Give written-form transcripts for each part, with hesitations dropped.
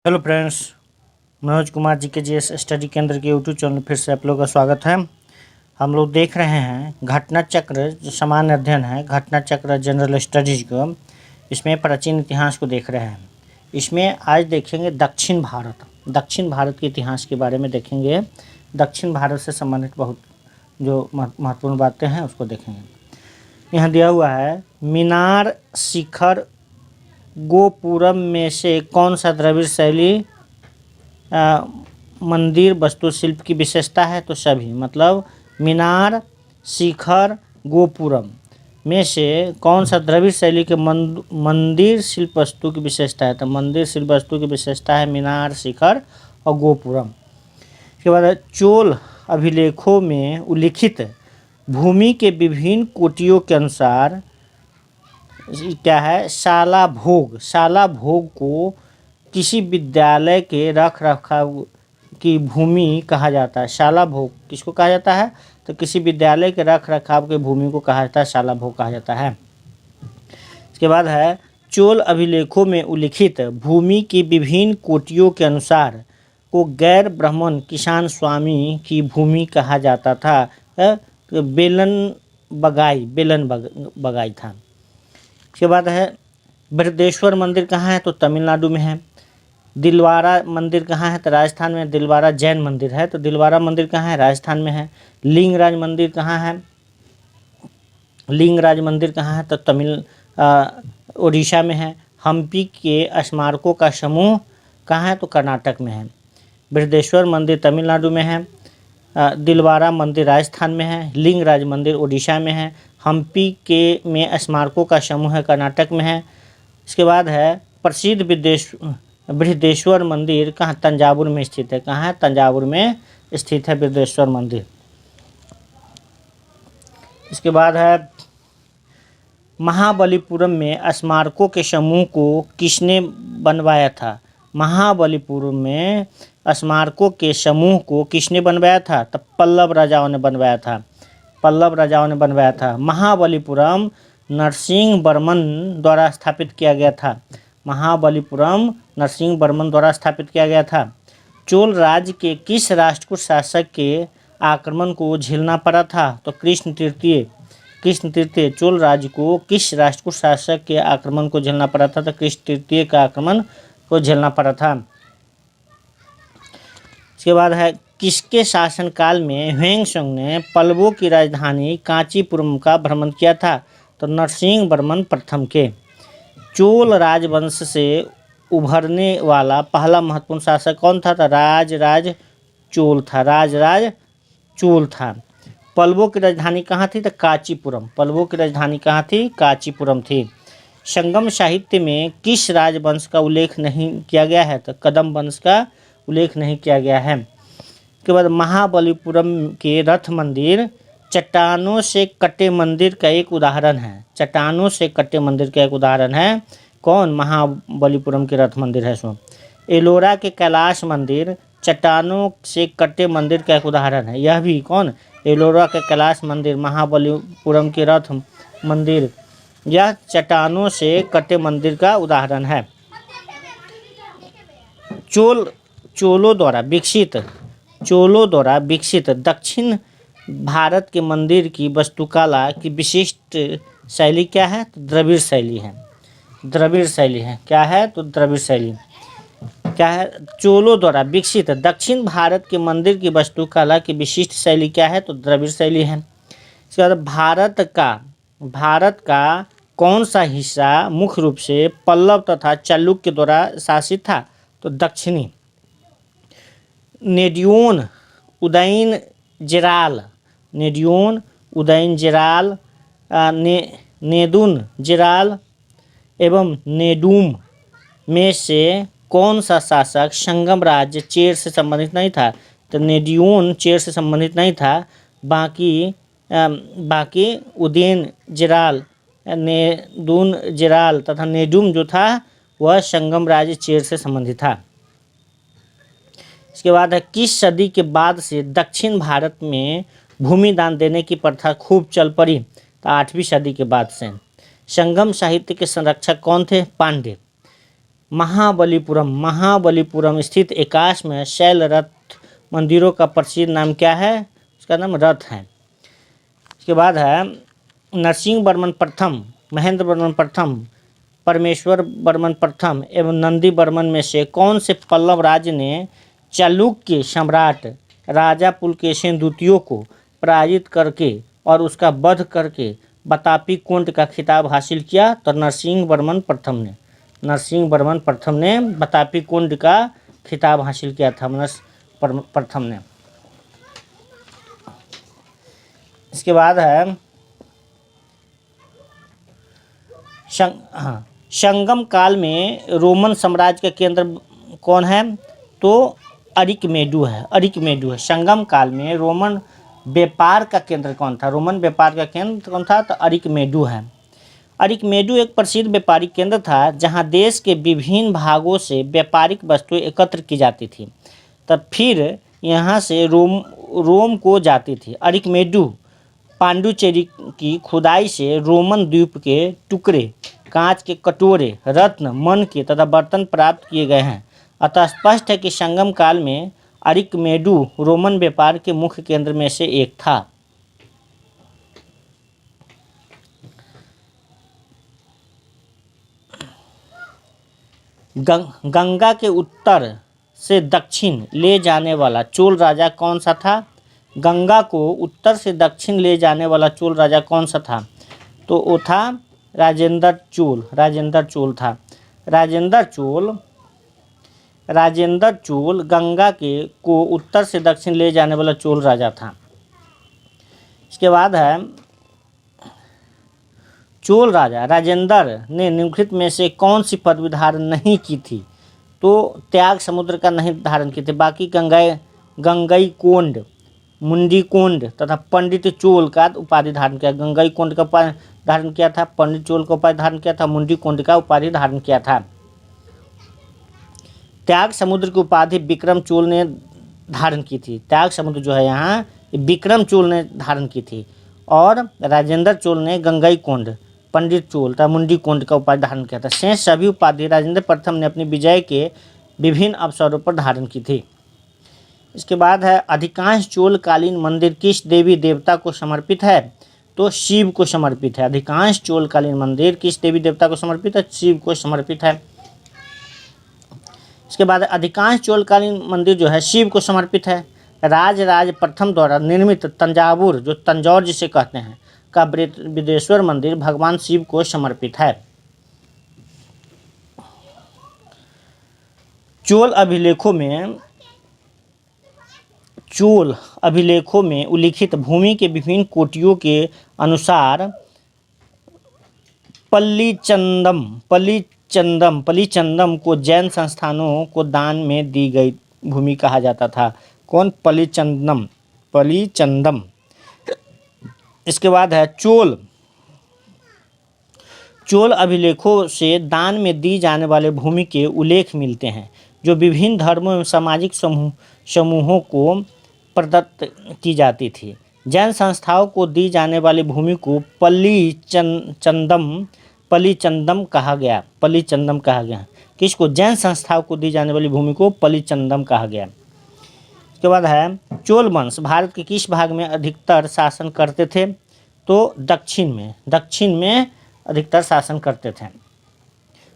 Hello friends, Manoj Kumar ji के GS study केंद्र के यूट्यूब चैनल फिर से आप लोगों का स्वागत है। हम लोग देख रहे हैं घटना चक्र जो सामान्य अध्ययन है, घटना चक्र जनरल स्टडीज को। इसमें प्राचीन इतिहास को देख रहे हैं। इसमें आज देखेंगे दक्षिण भारत के इतिहास के बारे में देखेंगे। दक्षिण भारत से संबंधित बहुत जो महत्वपूर्ण बातें हैं उसको देखेंगे। यहाँ दिया हुआ है, मीनार शिखर गोपुरम में से कौन सा द्रविड़ शैली मंदिर वास्तुशिल्प की विशेषता है? तो सभी, मतलब मीनार शिखर गोपुरम में से कौन सा द्रविड़ शैली के मंदिर शिल्प वस्तु की विशेषता है? तो मंदिर शिल्प वस्तु की विशेषता है मीनार, शिखर और गोपुरम। इसके बाद चोल अभिलेखों में उल्लिखित भूमि के विभिन्न कोटियों के अनुसार क्या है? शाला भोग को किसी विद्यालय के रख रखाव की भूमि कहा जाता है। शाला भोग किसको कहा जाता है? तो किसी विद्यालय के रख रखाव की भूमि को कहा जाता है, शाला भोग कहा जाता है। इसके बाद है, चोल अभिलेखों में उल्लिखित भूमि की विभिन्न कोटियों के अनुसार को गैर ब्राह्मण किसान स्वामी की भूमि कहा जाता था। बेलन बगाई था। इसके बाद है, बृहदेश्वर मंदिर कहाँ है? तो तमिलनाडु में है। दिलवारा मंदिर कहाँ है? तो राजस्थान में। दिलवारा जैन मंदिर है, तो दिलवारा मंदिर कहाँ है? राजस्थान में है। लिंगराज मंदिर कहाँ है? लिंगराज मंदिर कहाँ है? तो उड़ीसा में है। हम्पी के स्मारकों का समूह कहाँ है? तो कर्नाटक में है। बृहदेश्वर मंदिर तमिलनाडु में है। दिलवारा मंदिर राजस्थान में है। लिंगराज मंदिर उड़ीसा में है। हम्पी के में स्मारकों का समूह है, कर्नाटक में है। इसके बाद है, प्रसिद्ध बृहदेश्वर मंदिर कहाँ? तंजावुर में स्थित है। कहाँ है? तंजावुर में स्थित है बृहदेश्वर मंदिर। इसके बाद है, महाबलीपुरम में स्मारकों के समूह को किसने बनवाया था? महाबलीपुरम में स्मारकों के समूह को किसने बनवाया था? तो पल्लव राजाओं ने बनवाया था। महाबलीपुरम नरसिंहवर्मन द्वारा स्थापित किया गया था। महाबलीपुरम नरसिंहवर्मन द्वारा स्थापित किया गया था। चोल राज्य के किस राष्ट्रकूट शासक के आक्रमण को झेलना पड़ा था? तो कृष्ण तृतीय चोल राज्य को किस राष्ट्रकूट शासक के आक्रमण को झेलना पड़ा था? तो कृष्ण तृतीय का आक्रमण को झेलना पड़ा था। इसके बाद है, किसके शासनकाल में ह्वेंसुंग ने पल्लवों की राजधानी कांचीपुरम का भ्रमण किया था? तो नरसिंहवर्मन प्रथम के। चोल राजवंश से उभरने वाला पहला महत्वपूर्ण शासक कौन था? तो राजराज चोल था। पल्लवों की राजधानी कहाँ थी? तो कांचीपुरम। पल्लवों की राजधानी कहाँ थी? कांचीपुरम थी। संगम साहित्य में किस राजवंश का उल्लेख नहीं किया गया है? तो कदम वंश का उल्लेख नहीं किया गया है। उसके बाद, महाबलीपुरम के रथ मंदिर चट्टानों से कटे मंदिर का एक उदाहरण है। चट्टानों से कटे मंदिर का एक उदाहरण है कौन? महाबलीपुरम के रथ मंदिर है सो। एलोरा के कैलाश मंदिर चट्टानों से कटे मंदिर का एक उदाहरण है। यह भी कौन? एलोरा के कैलाश मंदिर, महाबलीपुरम के रथ मंदिर, यह चट्टानों से कटे मंदिर का उदाहरण है। चोलों द्वारा विकसित दक्षिण भारत के मंदिर की वास्तुकला की विशिष्ट शैली क्या है? तो द्रविड़ शैली है। क्या है? तो द्रविड़ शैली क्या है? चोलों द्वारा विकसित दक्षिण भारत के मंदिर की वास्तुकला की विशिष्ट शैली क्या है? तो द्रविड़ शैली है। इसके बाद, भारत का कौन सा हिस्सा मुख्य रूप से पल्लव तथा चालुक्य द्वारा शासित था? तो दक्षिणी। नेडियोन, उदयनजिराल, नेदुनजिराल एवं नेडूम में से कौन सा शासक संगम राज्य चेर से संबंधित नहीं था? तो नेडियोन चेर से संबंधित नहीं था। बाकी उदयनजिराल, नेदुनजिराल तथा नेडूम जो था वह संगम राज्य चेर से संबंधित था। इसके बाद है, किस सदी के बाद से दक्षिण भारत में भूमि दान देने की प्रथा खूब चल पड़ी? तो 8वीं सदी के बाद से। संगम साहित्य के संरक्षक कौन थे? पांड्य। महाबलीपुरम स्थित एकाश में शैल रथ मंदिरों का प्रसिद्ध नाम क्या है? उसका नाम रथ है। इसके बाद है नरसिंह वर्मन प्रथम, महेंद्र वर्मन प्रथम, परमेश्वर वर्मन प्रथम एवं नंदी वर्मन में से कौन से पल्लव राज्य ने चालुक्य सम्राट राजा पुलकेशिन द्वितीय को पराजित करके और उसका वध करके बतापी कुंड का खिताब हासिल किया? तो नरसिंह वर्मन प्रथम ने बतापी कुंड का खिताब हासिल किया था प्रथम ने। इसके बाद है संगम काल में रोमन साम्राज्य का केंद्र कौन है? तो अरिकमेडू है। संगम काल में रोमन व्यापार का केंद्र कौन था? रोमन व्यापार का केंद्र कौन था? तो अरिकमेडू है। अरिकमेडू एक प्रसिद्ध व्यापारिक केंद्र था जहां देश के विभिन्न भागों से व्यापारिक वस्तुएं एकत्र की जाती थी, तब फिर यहां से रोम को जाती थी। अरिकमेडू पांडुचेरी की खुदाई से रोमन द्वीप के टुकड़े, कांच के कटोरे, रत्न, मन के तथा बर्तन प्राप्त किए गए हैं। अतः स्पष्ट है कि संगम काल में अरिकमेडू रोमन व्यापार के मुख्य केंद्र में से एक था। गंगा के उत्तर से दक्षिण ले जाने वाला चोल राजा कौन सा था? गंगा को उत्तर से दक्षिण ले जाने वाला चोल राजा कौन सा था? तो वो था राजेंद्र चोल था। राजेंद्र चोल गंगा को उत्तर से दक्षिण ले जाने वाला चोल राजा था। इसके बाद है चोल राजा राजेंद्र ने निम्नलिखित में से कौन सी पदवी धारण नहीं की थी? तो त्याग समुद्र का नहीं धारण की थी। बाकी गंगईकोंड, मुंडीकोंड तथा पंडित चोल का उपाधि धारण किया। गंगईकोंड का उपाधि धारण किया था, पंडित चोल का उपाधि धारण किया था, मुंडीकोंड का उपाधि धारण किया था। त्याग समुद्र की उपाधि विक्रम चोल ने धारण की थी। त्याग समुद्र जो है यहाँ विक्रम चोल ने धारण की थी और राजेंद्र चोल ने गंगईकोंड, पंडित चोल तथा मुंडीकोंड का उपाधि धारण किया था। शेष सभी उपाधि राजेंद्र प्रथम ने अपनी विजय के विभिन्न अवसरों पर धारण की थी। इसके बाद है अधिकांश चोलकालीन मंदिर किस देवी देवता को समर्पित है? तो शिव को समर्पित है। अधिकांश चोलकालीन मंदिर किस देवी देवता को समर्पित है? शिव को समर्पित है। इसके बाद अधिकांश चोलकालीन मंदिर जो है शिव को समर्पित है। राजराज प्रथम द्वारा निर्मित तंजावुर, जो तंजौर जिसे कहते हैं, का बृहदेश्वर मंदिर भगवान शिव को समर्पित है। चोल अभिलेखों में उल्लिखित भूमि के विभिन्न कोटियों के अनुसार पलीचंदम को जैन संस्थानों को दान में दी गई भूमि कहा जाता था। कौन? पलीचंदम। इसके बाद है चोल अभिलेखों से दान में दी जाने वाले भूमि के उल्लेख मिलते हैं जो विभिन्न धर्मों एवं सामाजिक समूहों को प्रदत्त की जाती थी। जैन संस्थाओं को दी जाने वाली भूमि को पलीचंदम कहा गया। किसको? जैन संस्थाओं को दी जाने वाली भूमि को पलीचंदम कहा गया। इसके बाद है चोल वंश भारत के किस भाग में अधिकतर शासन करते थे? तो दक्षिण में अधिकतर शासन करते थे।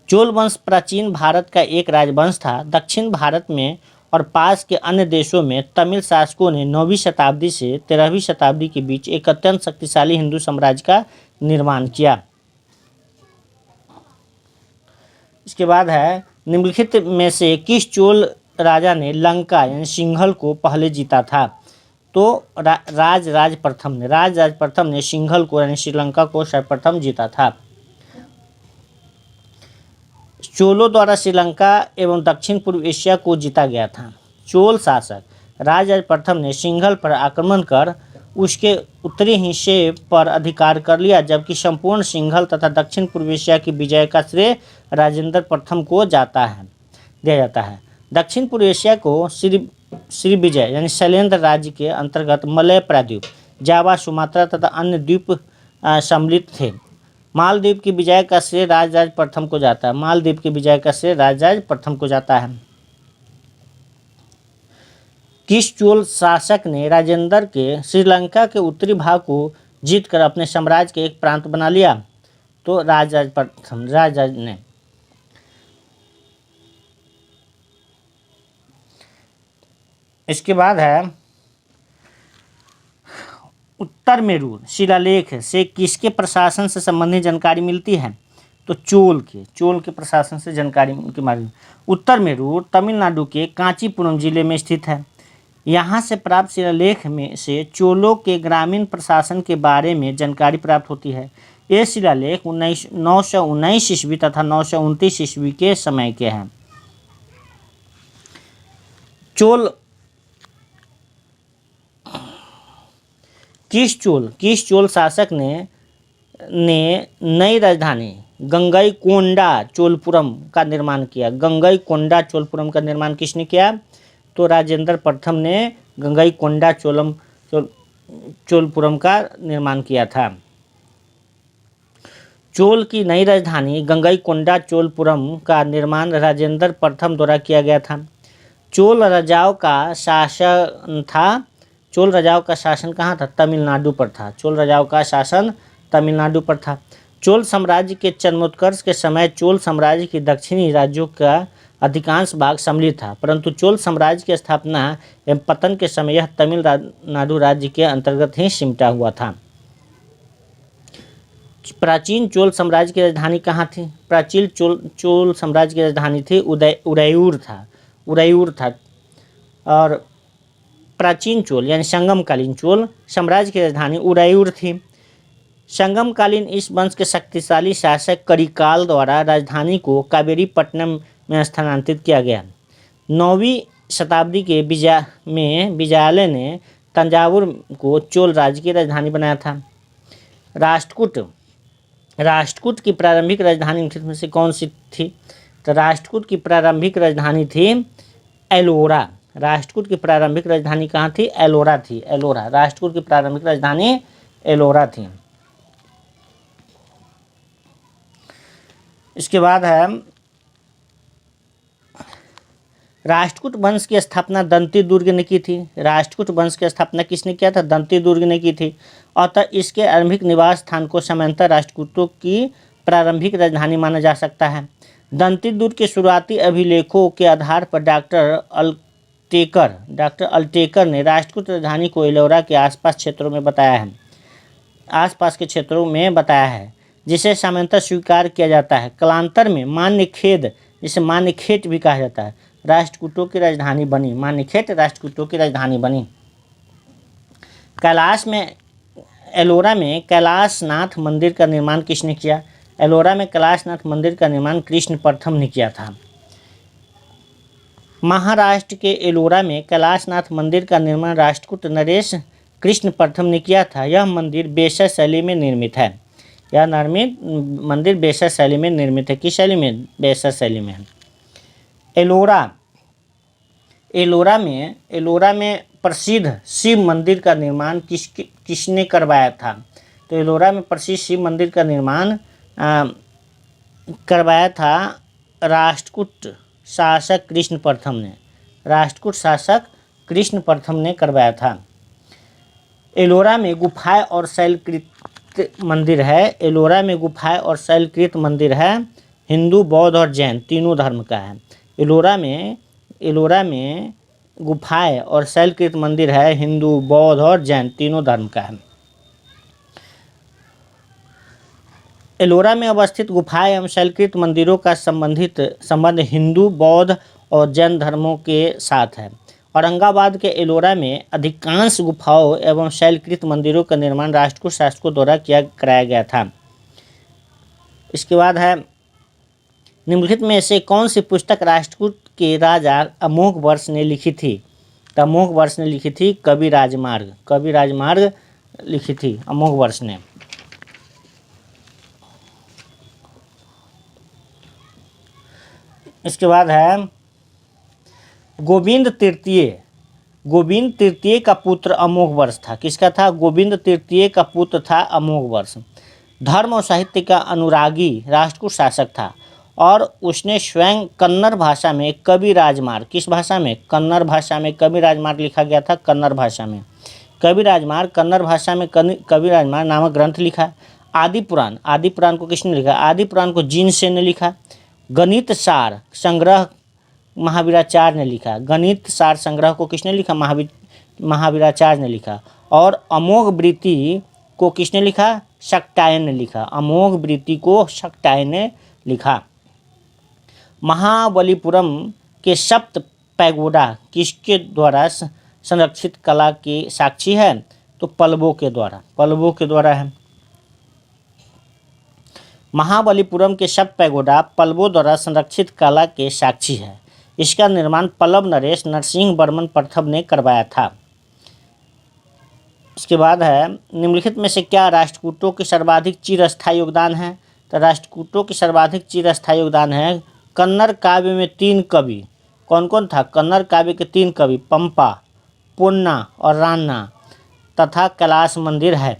चोल वंश प्राचीन भारत का एक राजवंश था। दक्षिण भारत में और पास के अन्य देशों में तमिल शासकों ने 9वीं शताब्दी से 13वीं शताब्दी के बीच एक अत्यंत शक्तिशाली हिंदू साम्राज्य का निर्माण किया। इसके बाद है निम्नलिखित में से किस चोल राजा ने लंका यानी सिंघल को पहले जीता था? तो राजराज प्रथम ने सिंघल को यानी श्रीलंका को सर्वप्रथम जीता था। चोलों द्वारा श्रीलंका एवं दक्षिण पूर्व एशिया को जीता गया था। चोल शासक राजराज प्रथम ने सिंघल पर आक्रमण कर उसके उत्तरी हिस्से पर अधिकार कर लिया, जबकि संपूर्ण सिंघल तथा दक्षिण पूर्व एशिया की विजय का श्रेय राजेंद्र प्रथम को दिया जाता है। दक्षिण पूर्व एशिया को श्री विजय यानी शैलेंद्र राज्य के अंतर्गत मलय प्रायद्वीप, जावा, सुमात्रा तथा अन्य द्वीप सम्मिलित थे। मालदीव की विजय का श्रेय राजराज प्रथम को जाता है। मालदीव की विजय का श्रेय राजराज प्रथम को जाता है। किस चोल शासक ने राजेंद्र के श्रीलंका के उत्तरी भाग को जीतकर अपने साम्राज्य के एक प्रांत बना लिया? तो राजराज प्रथम, राजराज ने। इसके बाद है उत्तर मेरूर शिलालेख से किसके प्रशासन से संबंधित जानकारी मिलती है? तो चोल के प्रशासन से जानकारी उनके माध्यम। उत्तर मेरूर तमिलनाडु के कांचीपुरम जिले में स्थित है। यहाँ से प्राप्त शिलालेख में से चोलों के ग्रामीण प्रशासन के बारे में जानकारी प्राप्त होती है। ये शिलालेख 919 ईस्वी तथा 929 ईस्वी के समय के हैं। किस चोल शासक ने नई राजधानी गंगईकोंडा चोलपुरम का निर्माण किया? गंगईकोंडा चोलपुरम का निर्माण किसने किया? तो राजेंद्र प्रथम ने गंगईकोंडा चोलपुरम का निर्माण किया था। चोल की नई राजधानी गंगईकोंडा चोलपुरम का निर्माण राजेंद्र प्रथम द्वारा किया गया था। चोल राजाओं का शासन कहाँ था? तमिलनाडु पर था। चोल राजाओं का शासन तमिलनाडु पर था। चोल साम्राज्य के जन्मोत्कर्ष के समय चोल साम्राज्य के दक्षिणी राज्यों का अधिकांश भाग सम्मिलित था, परंतु चोल साम्राज्य की स्थापना एवं पतन के समय यह तमिलनाडु राज्य के अंतर्गत ही सिमटा हुआ था। प्राचीन चोल साम्राज्य की राजधानी कहाँ थी? प्राचीन चोल साम्राज्य की राजधानी थी उदयपुर था। और प्राचीन चोल यानी संगमकालीन चोल साम्राज्य की राजधानी उदयपुर थी। संगमकालीन इस वंश के शक्तिशाली शासक करिकाल द्वारा राजधानी को कावेरीपट्टनम में स्थानांतरित किया गया। 9वीं शताब्दी के विजयालय ने तंजावुर को चोल राज्य की राजधानी बनाया था। राष्ट्रकूट की प्रारंभिक राजधानी निम्नलिखित में से कौन सी थी? तो राष्ट्रकूट की प्रारंभिक राजधानी थी एलोरा। राष्ट्रकूट की प्रारंभिक राजधानी कहाँ थी? एलोरा थी। राष्ट्रकूट की प्रारंभिक राजधानी एलोरा थी। इसके बाद है राष्ट्रकूट वंश की स्थापना दंती दुर्ग ने की थी। राष्ट्रकूट वंश की स्थापना किसने किया था? दंती दुर्ग ने की थी। अतः इसके आरंभिक निवास स्थान को सामान्यतः राष्ट्रकूटों की प्रारंभिक राजधानी माना जा सकता है। दंती दुर्ग के शुरुआती अभिलेखों के आधार पर डॉक्टर अल्टेकर ने राष्ट्रकूट राजधानी को एलोरा के आसपास के क्षेत्रों में बताया है, जिसे सामान्यतः स्वीकार किया जाता है। कालांतर में मान्यखेत, जिसे मान्यखेट भी कहा जाता है, राष्ट्रकूटों की राजधानी बनी। मान्यखेट राष्ट्रकूटों की राजधानी बनी। एलोरा में कैलाशनाथ मंदिर का निर्माण किसने किया? एलोरा में कैलाशनाथ मंदिर का निर्माण कृष्ण प्रथम ने किया था। महाराष्ट्र के एलोरा में कैलाशनाथ मंदिर का निर्माण राष्ट्रकूट नरेश कृष्ण प्रथम ने किया था। यह मंदिर बेसर शैली में निर्मित है। मंदिर बेसर शैली में निर्मित है। किस शैली में? बेसर शैली में है। एलोरा में प्रसिद्ध शिव मंदिर का निर्माण किसने करवाया था? तो एलोरा में प्रसिद्ध शिव मंदिर का निर्माण करवाया था राष्ट्रकूट शासक कृष्ण प्रथम ने। राष्ट्रकूट शासक कृष्ण प्रथम ने करवाया था। एलोरा में गुफाएं और शैलकृत मंदिर है। एलोरा में गुफाएं और शैलकृत मंदिर है। हिंदू, बौद्ध और जैन तीनों धर्म का है। एलोरा में गुफाएं और शैलकृत मंदिर है। हिंदू, बौद्ध और जैन तीनों धर्म का है। एलोरा में अवस्थित गुफाएं एवं शैलकृत मंदिरों का संबंध हिंदू, बौद्ध और जैन धर्मों के साथ है। औरंगाबाद के एलोरा में अधिकांश गुफाओं एवं शैलकृत मंदिरों का निर्माण राष्ट्रकूट शासकों द्वारा कराया गया था। इसके बाद है निम्नलिखित में से कौन सी पुस्तक राष्ट्रकूट के राजा अमोघवर्ष ने लिखी थी? तो अमोघवर्ष ने लिखी थी कवि राजमार्ग लिखी थी अमोघवर्ष ने। इसके बाद है गोविंद तृतीय का पुत्र अमोघवर्ष था। किसका था? गोविंद तृतीय का पुत्र था अमोघवर्ष। धर्म और साहित्य का अनुरागी राष्ट्रकूट शासक था और उसने स्वयं कन्नड़ भाषा में कवि राजमार्ग, किस भाषा में, कन्नड़ भाषा में कवि राजमार्ग लिखा गया था, कन्नड़ भाषा में कवि राजमार्ग, कन्नड़ भाषा में कवि राजमार्ग नामक ग्रंथ लिखा। आदि पुराण को किसने लिखा, आदि पुराण को जिनसेन ने लिखा। गणित सार संग्रह महावीराचार्य ने लिखा, गणित सार संग्रह को किसने लिखा, महावीराचार्य ने लिखा। और अमोघ वृत्ति को किसने लिखा, शाक्टायन ने लिखा, अमोघ वृत्ति को शाक्टायन ने लिखा। महाबलीपुरम के सप्त पैगोडा किसके द्वारा संरक्षित कला की साक्षी है, तो पल्लवों के द्वारा है। महाबलीपुरम के सप्त पैगोडा पल्लवों द्वारा संरक्षित कला के साक्षी है। इसका निर्माण पल्लव नरेश नरसिंह वर्मन प्रथम ने करवाया था। इसके बाद है, निम्नलिखित में से क्या राष्ट्रकूटों के सर्वाधिक चिरस्थायी योगदान है, तो राष्ट्रकूटों के सर्वाधिक चिरस्थायी योगदान है कन्नड़ काव्य में 3 कवि। कौन कौन था, कन्नड़ काव्य के 3 कवि पंपा, पोन्ना और रान्ना तथा कैलाश मंदिर है।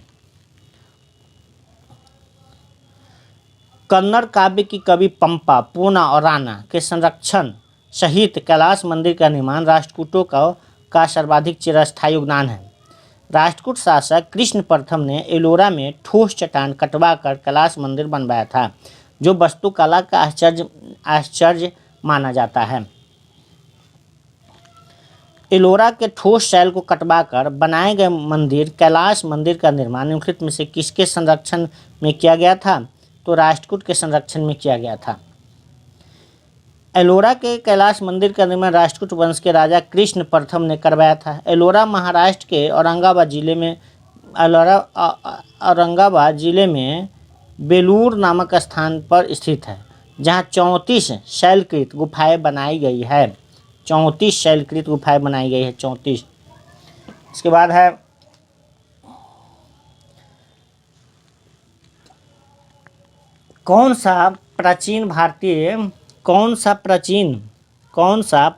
कन्नड़ काव्य की कवि पंपा, पोन्ना और रान्ना के संरक्षण सहित कैलाश मंदिर का निर्माण राष्ट्रकूटों का सर्वाधिक चिरस्थायी योगदान है। राष्ट्रकूट शासक कृष्ण प्रथम ने एलोरा में ठोस चट्टान कटवाकर कैलाश मंदिर बनवाया था, जो वास्तुकला का आश्चर्य माना जाता है। एलोरा के ठोस शैल को कटवाकर बनाए गए मंदिर कैलाश मंदिर का निर्माण निम्नलिखित में से किसके संरक्षण में किया गया था, तो राष्ट्रकूट के संरक्षण में किया गया था। एलोरा के कैलाश मंदिर का निर्माण राष्ट्रकूट वंश के राजा कृष्ण प्रथम ने करवाया था। एलोरा महाराष्ट्र के औरंगाबाद जिले में बेलूर नामक स्थान पर स्थित है, जहाँ 34 शैलकृत गुफाएं बनाई गई है। 34 शैलकृत गुफाएं बनाई गई है, 34। इसके बाद है, कौन सा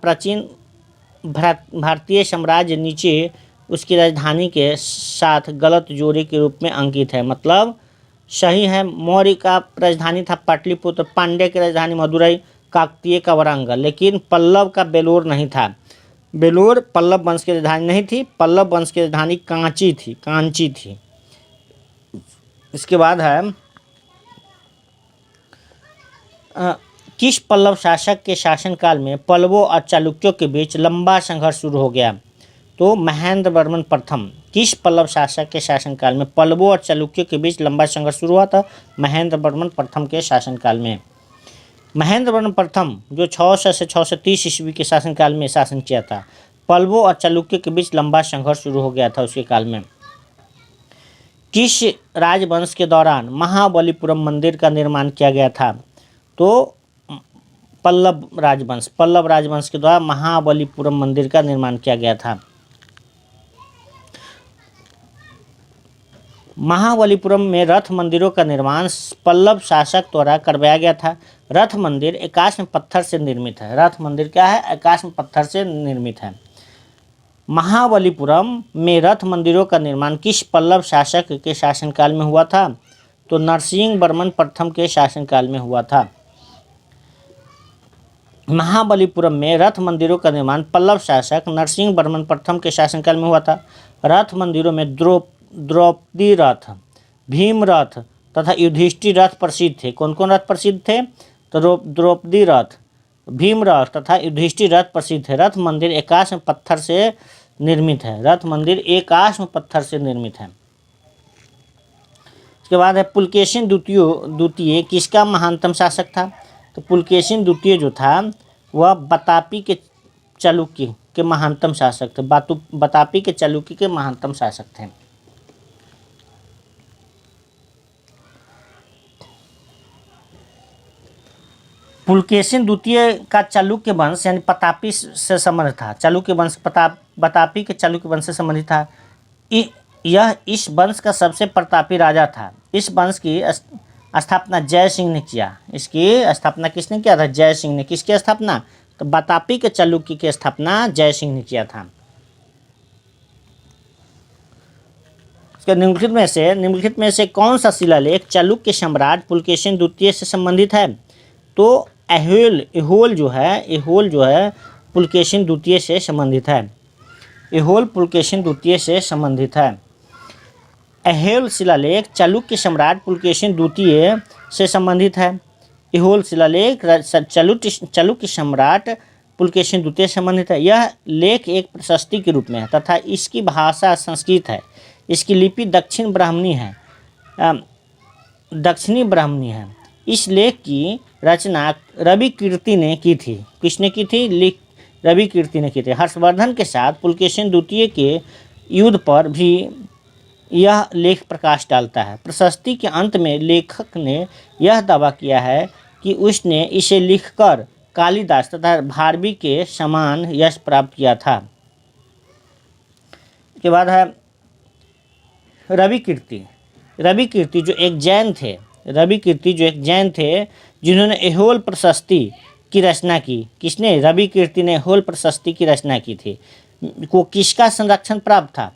प्राचीन भारतीय साम्राज्य नीचे उसकी राजधानी के साथ गलत जोड़े के रूप में अंकित है, मतलब सही है। मौर्य का राजधानी था पाटलिपुत्र, पांड्य की राजधानी मदुरई, काकतीय का वारंगल, लेकिन पल्लव का बेलोर नहीं था। बेलोर पल्लव वंश की राजधानी नहीं थी, पल्लव वंश की राजधानी कांची थी। इसके बाद है, किस पल्लव शासक के शासनकाल में पल्लवों और चालुक्यों के बीच लंबा संघर्ष शुरू हो गया, तो महेंद्र वर्मन प्रथम। किस पल्लव शासक के शासनकाल में पल्लवों और चालुक्यों के बीच लंबा संघर्ष शुरू हुआ था, महेंद्र वर्मन प्रथम के शासनकाल में। महेंद्र वर्मन प्रथम जो 600 से 630 ईस्वी के शासनकाल में शासन किया था, पल्लवों और चालुक्यों के बीच लंबा संघर्ष शुरू हो गया था उसके काल में। किस राजवंश के दौरान महाबलीपुरम मंदिर का निर्माण किया गया था, तो पल्लव राजवंश के द्वारा महाबलीपुरम मंदिर का निर्माण किया गया था। महाबलीपुरम में रथ मंदिरों का निर्माण पल्लव शासक द्वारा करवाया गया था। रथ मंदिर एकाश्म पत्थर से निर्मित है। रथ मंदिर क्या है, एकाश्म पत्थर से निर्मित है। महाबलीपुरम में रथ मंदिरों का निर्माण किस पल्लव शासक के शासनकाल में हुआ था, तो नरसिंह वर्मन प्रथम के शासनकाल में हुआ था। महाबलीपुरम में रथ मंदिरों का निर्माण पल्लव शासक नरसिंह वर्मन प्रथम के शासनकाल में हुआ था। रथ मंदिरों में द्रौपदी रथ, भीम रथ तथा युधिष्ठिर रथ प्रसिद्ध थे। कौन कौन रथ प्रसिद्ध थे, तो द्रौपदी रथ, भीम रथ तथा युधिष्ठिर रथ प्रसिद्ध है। रथ मंदिर एकाश्म पत्थर से निर्मित है। रथ मंदिर एकाश्म पत्थर से निर्मित है। इसके बाद है, पुलकेशिन द्वितीय किसका महानतम शासक था, तो पुलकेशिन द्वितीय जो था वह बतापी के चालुक्य के महानतम शासक थे। बतापी के चालुक्य के महानतम शासक थे। पुलकेशिन द्वितीय का चालुक्य वंश यानी प्रतापी से संबंध था। चालुक्य वंश बतापी के चालुक्य वंश से संबंधित था। यह इस वंश का सबसे प्रतापी राजा था। इस वंश की स्थापना जय सिंह ने किया। इसकी स्थापना किसने किया था, जय सिंह ने। किसकी स्थापना, तो बतापी के चालुक्य की स्थापना जय सिंह ने किया था। कि निम्नलिखित में से कौन सा शिलालेख चालुक्य सम्राट पुलकेशिन द्वितीय से संबंधित है? तो एहोल जो है पुलकेशिन द्वितीय से संबंधित है। एहोल पुलकेशिन द्वितीय से संबंधित है। एहोल शिलालेख चालुक्य सम्राट पुलकेशिन द्वितीय से संबंधित है। एहोल शिलालेख चालुक्य सम्राट पुलकेशिन द्वितीय से संबंधित है। यह लेख एक प्रशस्ति के रूप में है तथा इसकी भाषा संस्कृत है। इसकी लिपि दक्षिणी ब्राह्मणी है। इस लेख की रचना रवि कीर्ति ने की थी। किसने की थी? रवि कीर्ति ने की थी। हर्षवर्धन के साथ पुलकेशिन द्वितीय के युद्ध पर भी यह लेख प्रकाश डालता है। प्रशस्ति के अंत में लेखक ने यह दावा किया है कि उसने इसे लिखकर कालिदास तथा भारवी के समान यश प्राप्त किया था। के बाद है रवि कीर्ति जो एक जैन थे जिन्होंने एहोल प्रशस्ति की रचना की। किसने? रवि कीर्ति ने एहोल प्रशस्ति की रचना की थी। को किसका संरक्षण प्राप्त था?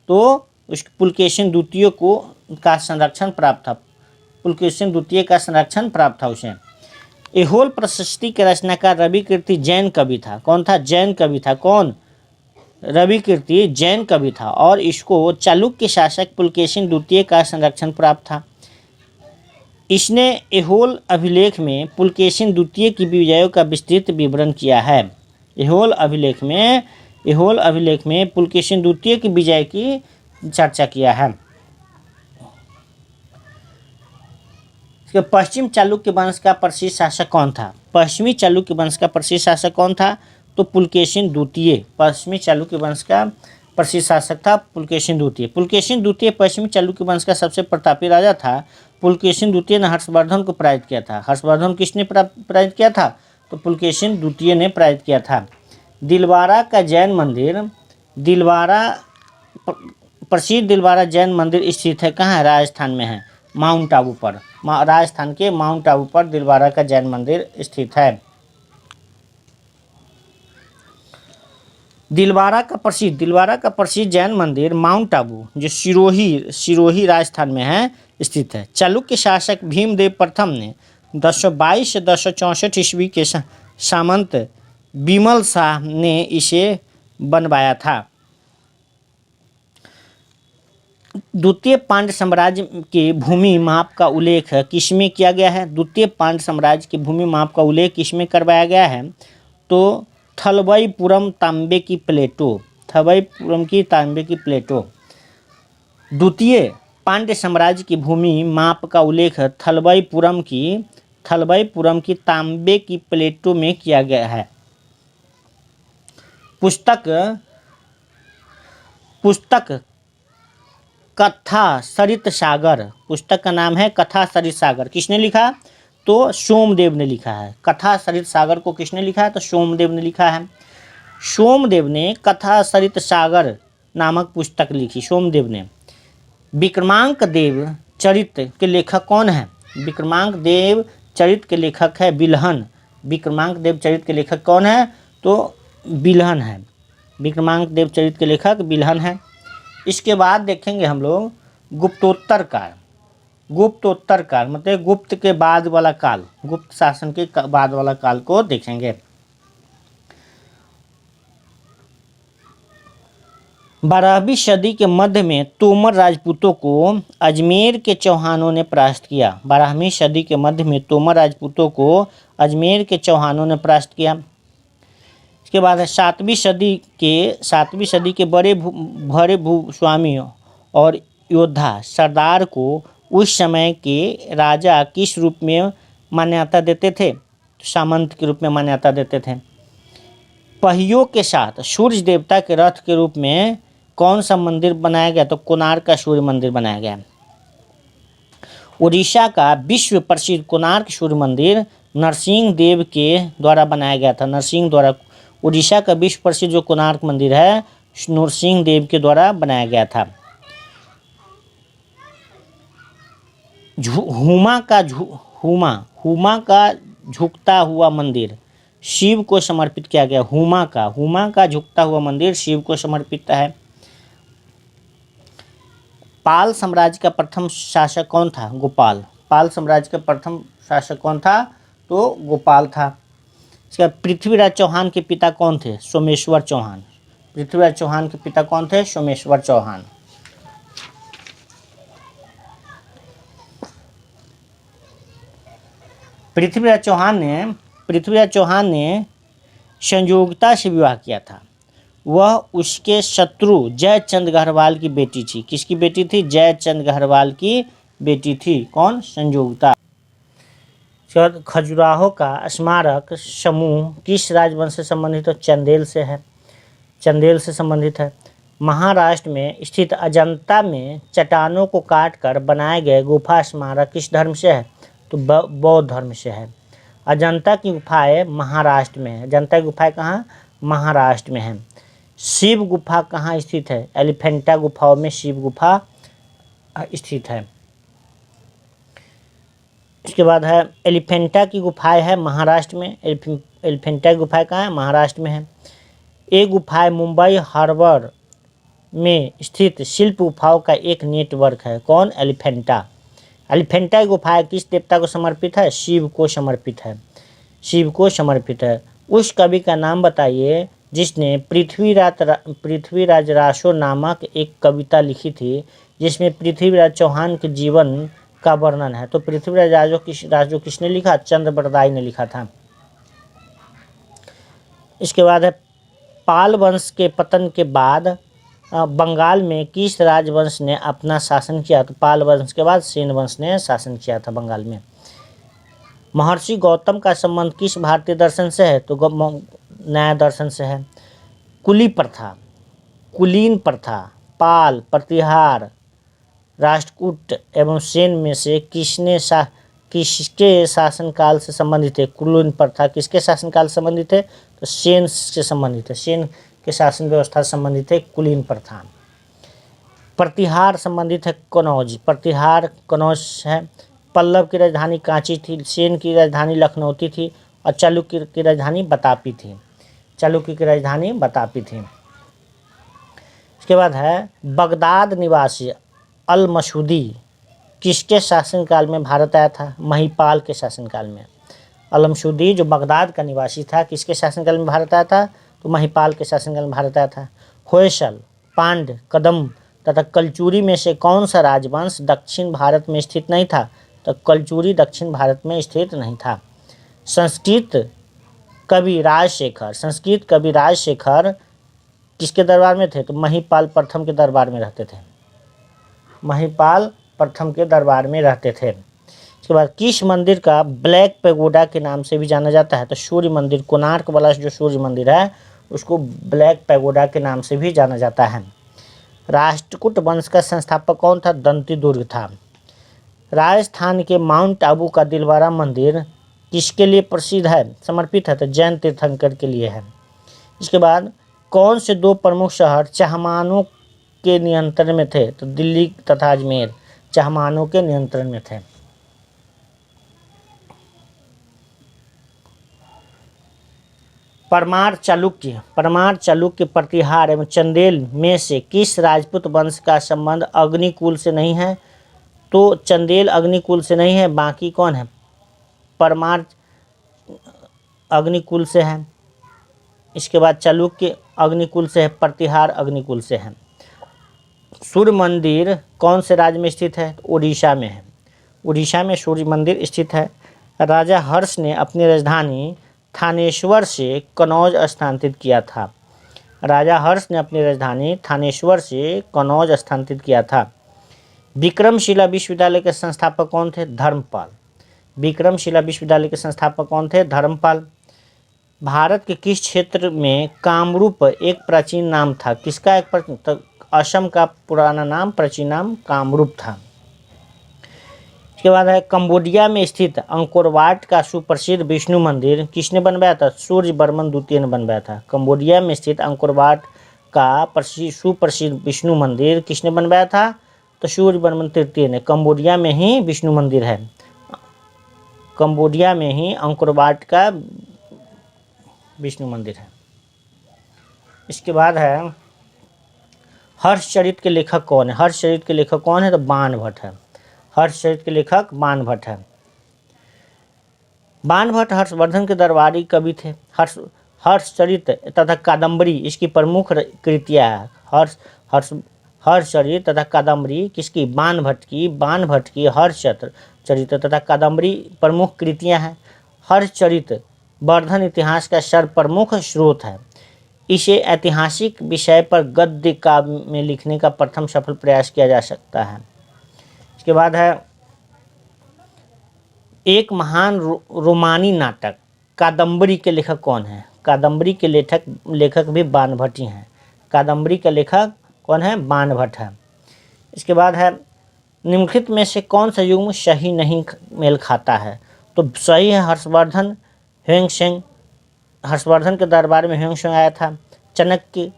तो उस पुलकेशिन द्वितीय का संरक्षण प्राप्त था उसे। एहोल प्रशस्ति के रचनाकार रवि कीर्ति जैन कवि था। कौन था? जैन कवि था। कौन? रवि कीर्ति जैन कवि था और इसको चालुक्य शासक पुलकेशिन द्वितीय का संरक्षण प्राप्त था। इसने एहोल अभिलेख में पुलकेशिन द्वितीय की विजयों का विस्तृत विवरण किया है। एहोल अभिलेख में पुलकेशिन द्वितीय की विजय की चर्चा किया है। पश्चिम चालुक्य वंश का प्रसिद्ध शासक कौन था? पश्चिमी चालुक्य वंश का प्रसिद्ध शासक कौन था? तो पुलकेशिन द्वितीय। पश्चिमी चालुक्य वंश का प्रसिद्ध शासक था पुलकेशिन द्वितीय। पुलकेशिन द्वितीय पश्चिमी चालुक्य वंश का सबसे प्रतापी राजा था। पुलकेशिन द्वितीय ने हर्षवर्धन को पराजित किया था। हर्षवर्धन किसने पराजित किया था? तो पुलकेशिन द्वितीय ने पराजित किया था। दिलवारा का जैन मंदिर, प्रसिद्ध दिलवारा जैन मंदिर स्थित है कहाँ है? राजस्थान में है, माउंट आबू पर। राजस्थान के माउंट आबू पर दिलवारा का जैन मंदिर स्थित है। दिलवारा का प्रसिद्ध जैन मंदिर माउंट आबू जो सिरोही राजस्थान में है स्थित है। चालुक्य शासक भीमदेव प्रथम ने 1022 से 1064 ईस्वी के सामंत बिमल शाह ने इसे बनवाया था। द्वितीय पांड्य साम्राज्य के भूमि माप का उल्लेख किसमें किया गया है? द्वितीय पांड्य साम्राज्य के भूमि माप का उल्लेख किसमें करवाया गया है? तो थलबईपुरम तांबे की प्लेटो। द्वितीय पांड्य साम्राज्य की भूमि माप का उल्लेख थलबईपुरम की तांबे की प्लेटो में किया गया है। पुस्तक कथा सरित सागर। पुस्तक का नाम है कथा सरित सागर। किसने लिखा? तो सोमदेव ने लिखा है। कथा सरित सागर को किसने लिखा है? तो सोमदेव ने लिखा है। सोमदेव ने कथा सरित सागर नामक पुस्तक लिखी। सोमदेव ने। विक्रमांक देव चरित के लेखक कौन है? विक्रमांक देव चरित के लेखक है बिल्हन। विक्रमांक देव चरित के लेखक कौन है? तो बिल्हन है। विक्रमांक देव चरित के लेखक बिल्हन है। इसके बाद देखेंगे हम लोग गुप्तोत्तर काल मतलब गुप्त के बाद वाला काल, गुप्त शासन के बाद वाला काल को देखेंगे। 12वीं सदी के मध्य में तोमर राजपूतों को अजमेर के चौहानों ने परास्त किया। 12वीं सदी के मध्य में तोमर राजपूतों को अजमेर के चौहानों ने परास्त किया। इसके बाद है 7वीं सदी के बड़े भूस्वामी और योद्धा सरदार को उस समय के राजा किस रूप में मान्यता देते थे? सामंत के रूप में मान्यता देते थे। पहियों के साथ सूर्य देवता के रथ के रूप में कौन सा मंदिर बनाया गया? तो कोणार्क का सूर्य मंदिर बनाया गया। उड़ीसा का विश्व प्रसिद्ध कोणार्क सूर्य मंदिर नरसिंह देव के द्वारा बनाया गया था। नरसिंह द्वारा उड़ीसा का विश्व प्रसिद्ध जो कोणार्क मंदिर है नरसिंह देव के द्वारा बनाया गया था। हुमा का झुकता हुआ मंदिर शिव को समर्पित किया गया। हुमा का झुकता हुआ मंदिर शिव को समर्पित है। पाल साम्राज्य का प्रथम शासक कौन था? गोपाल। पाल साम्राज्य का प्रथम शासक कौन था? तो गोपाल था। इसके बाद पृथ्वीराज चौहान के पिता कौन थे? सोमेश्वर चौहान। पृथ्वीराज चौहान के पिता कौन थे? सोमेश्वर चौहान। पृथ्वीराज चौहान ने संयोगिता से विवाह किया था। वह उसके शत्रु जयचंद गढ़वाल की बेटी थी। किसकी बेटी थी? जयचंद गढ़वाल की बेटी थी। कौन? संयोगिता। खजुराहो का स्मारक समूह किस राजवंश से संबंधित है? चंदेल से है। चंदेल से संबंधित है। महाराष्ट्र में स्थित अजंता में चट्टानों को काटकर बनाए गए गुफा स्मारक किस धर्म से है? तो बौद्ध धर्म से है। अजंता की गुफाएं महाराष्ट्र में है। अजंता की गुफाएं कहाँ? महाराष्ट्र में है। शिव गुफा कहाँ स्थित है? एलिफेंटा गुफाओं में शिव गुफा स्थित है। इसके बाद है एलिफेंटा की गुफाएं है महाराष्ट्र में। एलिफेंटा की गुफाएं कहाँ है? महाराष्ट्र में है। ये गुफाएं मुंबई हार्बर में स्थित शिल्प गुफाओं का एक नेटवर्क है। कौन? एलिफेंटा। एलिफेंटा की गुफाएं किस देवता को समर्पित है? शिव को समर्पित है। शिव को समर्पित है। उस कवि का नाम बताइए जिसने पृथ्वीराज रासो नामक एक कविता लिखी थी जिसमें पृथ्वीराज चौहान के जीवन का वर्णन है। तो पृथ्वीराज राजो किसने लिखा? चंद्रबरदाई ने लिखा था। इसके बाद है पाल वंश के पतन के बाद बंगाल में किस राजवंश ने अपना शासन किया? तो पाल वंश के बाद सेन वंश ने शासन किया था बंगाल में। महर्षि गौतम का संबंध किस भारतीय दर्शन से है? तो न्याय दर्शन से है। कुली प्रथा, कुलीन प्रथा, पाल, प्रतिहार, राष्ट्रकूट एवं सेन में से किसके शासनकाल से संबंधित है? कुलीन प्रथा किसके शासनकाल से संबंधित है? तो सेन से संबंधित है। सेन के शासन व्यवस्था से संबंधित है कुलीन प्रथा। प्रतिहार संबंधित है कनौज। प्रतिहार कनौज है। पल्लव की राजधानी कांची थी। सेन की राजधानी लखनऊती थी और चालुक्य की राजधानी बतापी थी। चालुक्य की राजधानी बतापी थी। इसके बाद है बगदाद निवासी अल मसूदी किसके शासनकाल में भारत आया था? महिपाल के शासनकाल में। अल मसूदी जो बगदाद का निवासी था किसके शासनकाल में भारत आया था? तो महिपाल के शासनकाल में भारत आया था। होयसल, पांड्य, कदम्ब तथा कलचुरी में से कौन सा राजवंश दक्षिण भारत में स्थित नहीं था? तो कलचुरी दक्षिण भारत में स्थित नहीं था। संस्कृत कवि राजशेखर किसके दरबार में थे? तो महिपाल प्रथम के दरबार में रहते थे। महिपाल प्रथम के दरबार में रहते थे। इसके बाद किस मंदिर का ब्लैक पैगोडा के नाम से भी जाना जाता है? तो सूर्य मंदिर। कोणार्क वाला जो सूर्य मंदिर है उसको ब्लैक पैगोडा के नाम से भी जाना जाता है। राष्ट्रकूट वंश का संस्थापक कौन था? दंतीदुर्ग था। राजस्थान के माउंट आबू का दिलवारा मंदिर किसके लिए प्रसिद्ध है? समर्पित है। तो जैन तीर्थंकर के लिए है। इसके बाद कौन से दो प्रमुख शहर चाहमानों के नियंत्रण में थे? तो दिल्ली तथा अजमेर चाहमानों के नियंत्रण में थे। परमार चालुक्य, प्रतिहार एवं चंदेल में से किस राजपूत वंश का संबंध अग्निकुल से नहीं है? तो चंदेल अग्निकुल से नहीं है। बाकी कौन है? परमार अग्निकुल से है। इसके बाद चालुक्य अग्निकुल से है। प्रतिहार अग्निकुल से है। सूर्य मंदिर कौन से राज्य में स्थित है? उड़ीसा में है। उड़ीसा में सूर्य मंदिर स्थित है। राजा हर्ष ने अपनी राजधानी थानेश्वर से कनौज स्थानांतरित किया था। राजा हर्ष ने अपनी राजधानी थानेश्वर से कनौज स्थानांतरित किया था। विक्रमशिला विश्वविद्यालय के संस्थापक कौन थे? धर्मपाल। विक्रमशिला विश्वविद्यालय के संस्थापक कौन थे? धर्मपाल। भारत के किस क्षेत्र में कामरूप एक प्राचीन नाम था? किसका एक प्राचीन? असम का पुराना नाम प्राचीन नाम कामरूप था। इसके बाद है कंबोडिया में स्थित अंकोर वाट का सुप्रसिद्ध विष्णु मंदिर किसने बनवाया था? सूर्यवर्मन द्वितीय ने बनवाया था। कंबोडिया में स्थित अंकोर वाट का सुप्रसिद्ध विष्णु मंदिर किसने बनवाया था? तो सूर्यवर्मन तृतीय ने। कंबोडिया में ही विष्णु मंदिर है। कंबोडिया में ही अंकोर वाट का विष्णु मंदिर है। इसके बाद है हर्षचरित के लेखक कौन है? हर्षचरित के लेखक कौन है? तो बाणभट्ट है। हर्षचरित के लेखक बाणभट्ट है। बाणभट्ट हर्षवर्धन के दरबारी कवि थे। हर्षचरित तथा कादम्बरी इसकी प्रमुख कृतियाँ हैं। हर्षचरित तथा कादम्बरी किसकी? बाणभट्ट की। बाणभट्ट की हर्षचरित तथा कादम्बरी प्रमुख कृतियाँ हैं। हर्षचरित वर्धन इतिहास का सर्वप्रमुख स्रोत है। इसे ऐतिहासिक विषय पर गद्य काव्य में लिखने का प्रथम सफल प्रयास किया जा सकता है। इसके बाद है एक महान रोमानी नाटक कादम्बरी के लेखक कौन है? कादम्बरी के लेखक भी बाणभट्ट ही हैं। कादम्बरी का लेखक कौन है? बाणभट्ट है। इसके बाद है निम्नलिखित में से कौन सा युग्म सही नहीं मेल खाता है? तो सही है हर्षवर्धन ह्वेंसेंग। हर्षवर्धन के दरबार में ह्वेंसेंग आया था। चाणक्य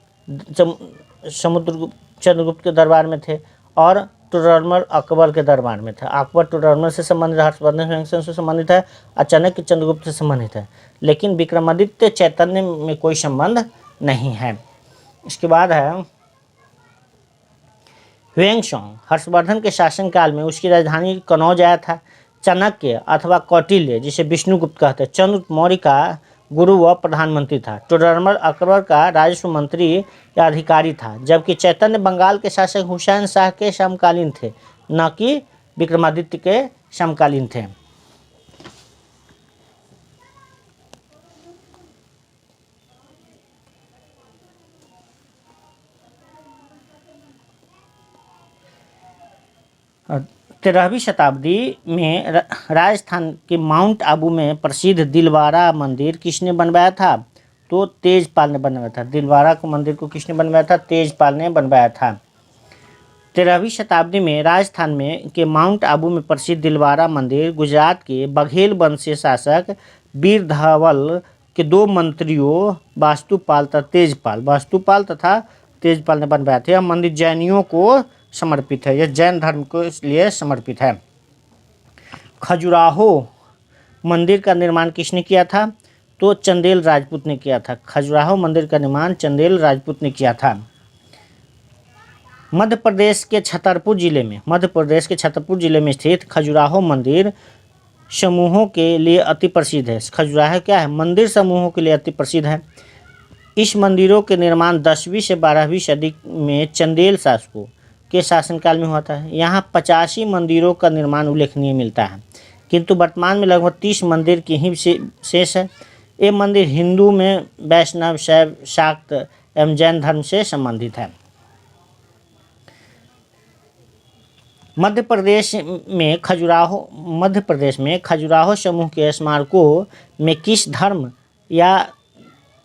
चंद्रगुप्त के दरबार में थे और टोडरमल अकबर के दरबार में था। अकबर टोडरमल से संबंधित, हर्षवर्धन ह्वेंसेंग से संबंधित है और चाणक्य चंद्रगुप्त से संबंधित है, लेकिन विक्रमादित्य चैतन्य में कोई संबंध नहीं है। इसके बाद है ह्वेंसेंग हर्षवर्धन के शासनकाल में उसकी राजधानी कनौज आया था। चाणक्य अथवा कौटिल्य जिसे विष्णुगुप्त कहते हैं चंद्रगुप्त मौर्य का गुरु व प्रधानमंत्री था। टोडरमल अकबर का राजस्व मंत्री या अधिकारी था, जबकि चैतन्य बंगाल के शासक हुसैन शाह के समकालीन थे, न कि विक्रमादित्य के समकालीन थे। तेरहवीं शताब्दी में राजस्थान के माउंट आबू में प्रसिद्ध दिलवारा मंदिर किसने बनवाया था? तो तेजपाल ने बनवाया था। दिलवारा को मंदिर को किसने बनवाया था? तेजपाल ने बनवाया था। 13वीं शताब्दी में राजस्थान में के माउंट आबू में प्रसिद्ध दिलवारा मंदिर गुजरात के बघेल वंशीय शासक वीर धवल के दो मंत्रियों वास्तुपाल तथा तेजपाल ने बनवाया था। यह मंदिर जैनियों को समर्पित है। यह जैन धर्म को इसलिए समर्पित है। खजुराहो मंदिर का निर्माण किसने किया था? तो चंदेल राजपूत ने किया था। खजुराहो मंदिर का निर्माण चंदेल राजपूत ने किया था। मध्य प्रदेश के छतरपुर जिले में स्थित खजुराहो मंदिर समूहों के लिए अति प्रसिद्ध है। खजुराहो क्या है? मंदिर समूहों के लिए अति प्रसिद्ध है। इस मंदिरों के निर्माण 10वीं से 12वीं सदी में चंदेल शासकों के शासनकाल में हुआ था। यहाँ 85 मंदिरों का निर्माण उल्लेखनीय मिलता है, किंतु वर्तमान में लगभग 30 मंदिर की ही शेष है। ये मंदिर हिंदू में वैष्णव, शैव, शाक्त एवं जैन धर्म से संबंधित है। मध्य प्रदेश में खजुराहो समूह के स्मारकों में किस धर्म या